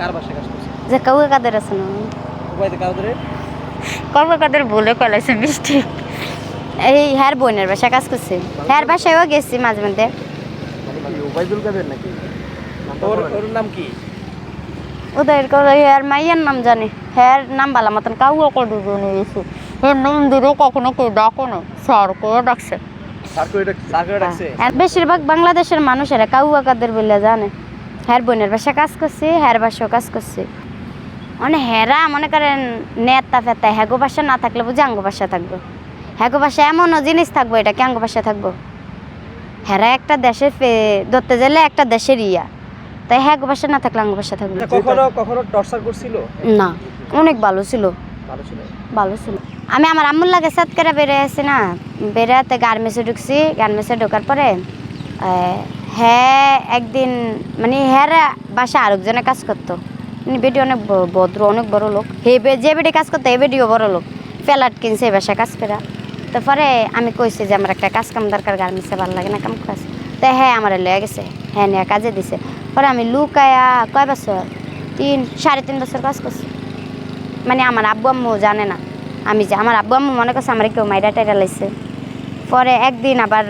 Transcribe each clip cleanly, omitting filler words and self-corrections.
কার বাসায় কাজ করছে? যে কাউকে কাদের আছে না উপায়তে কাদের? কাউকে কাদের বলে কলাইছে মিষ্টি এই হ্যার বোনের বাসায় কাজ করছে হ্যার বাসায়ও গেছি মাঝে মধ্যে উবাইদুল কাদের নাকি? ওর নাম কি? ওদের করে হ্যার মাইয়ার নাম জানি হ্যার নাম বালা মতন কাউকে করে জনে গেছি এর নাম দিলেও কখনো কেউ ডাকো না স্যার করে ডাকছে বেশিরভাগ বাংলাদেশের মানুষেরা কাউয়া কাদের বলে জানে হ্যার বোনের বাসায় কাজ করছে হ্যার বাসাও কাজ করছে মানে হেরা মনে করেন নেতা ফেতা হ্যাগো বাসা না থাকলে বুঝি আঙ্গ বাসা থাকবো হ্যাগো বাসা এমনও জিনিস থাকবো এটা কি আঙ্গ বাসা থাকবো হেরা একটা দেশের ধরতে গেলে একটা দেশের ইয়া তাই হ্যাগো বাসা না থাকলে আঙ্গ বাসা থাকবো কখনো কখনো টর্চার করছিল না অনেক ভালো ছিল ভালো ছিল আমি আমার আম্মুর লাগে সাত করে বেড়ে আসি না বেড়াতে গার্মেন্টসে ঢুকছি গার্মেন্টসে ঢোকার পরে হ্যাঁ একদিন মানে হ্যাঁ বাসা আরেকজনে কাজ করতো বেটি অনেক ভদ্র অনেক বড় লোক যে বেটি কাজ করতো এই বেটিও বড় লোক ফ্ল্যাট কিনছে এই বাসা কাজ করা তারপরে আমি কইছি যে আমার একটা কাজ কাম দরকার গার্মেন্টসে ভালো লাগে না কাম কাজ তো হ্যাঁ আমার লয়ে গেছে হ্যাঁ নিয়ে কাজে দিছে পরে আমি লুকায়া কয় বছর 3.5 বছর কাজ করছি মানে আমার আব্বু আম্মু জানে না আমি যে আমার আব্বু আম্মু মনে করছে আমার কেউ মাইরা টাইরা লাইছে পরে একদিন আবার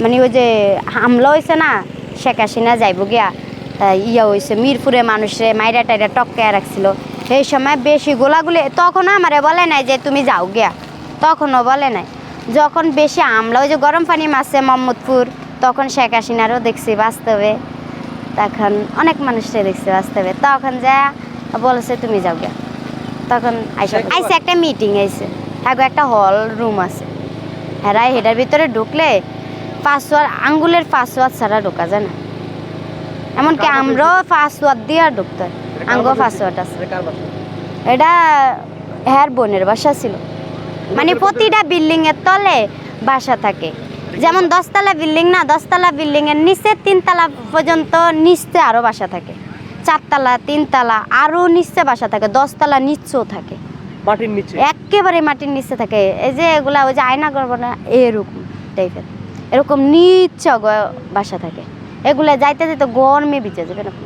মানে ওই যে হামলা হয়েছে না শেখ হাসিনা যাইব গিয়া ইয়া হয়েছে মিরপুরে মানুষে মাইরা টাইরা টপকায় রাখছিল সেই সময় বেশি গোলাগুলি তখনও আমারে বলে নাই যে তুমি যাও গিয়া তখনও বলে নাই যখন বেশি হামলা ওই যে গরম পানি মারছে মোহাম্মদপুর তখন শেখ হাসিনারও দেখছি বাস্তবে তখন অনেক মানুষকে দেখছি বাস্তবে তখন যা বলেছে তুমি যাও গিয়া তখন আইসে একটা মিটিং আইসে হ্যাঁ একটা হল রুম আছে হ্যাঁ হেটার ভিতরে ঢুকলে পাসওয়ার্ড আঙ্গুলের পাসওয়ার্ড ছাড়া ঢোকা যায় না এমনকি আমরাও পাসওয়ার্ড দিয়ে ঢুকতে হয় আঙ্গো পাসওয়ার্ড আছে এটা হ্যার বোনের বাসা ছিল মানে প্রতিটা বিল্ডিং এর তলে বাসা থাকে যেমন 10তলা বিল্ডিং না 10তলা বিল্ডিং এর নিচে 3তলা পর্যন্ত নিচে আরো বাসা থাকে 4তলা 3তলা আরো নিচে বাসা থাকে 10তলা নিচেও থাকে মাটির নিচে একেবারে মাটির নিচে থাকে এই যে এগুলা ওই যে আয়না করব না এরকম টাইপের এরকম নিচে বাসা থাকে এগুলা যাইতে যেতে গরমে ভিজে যাবেন আপনি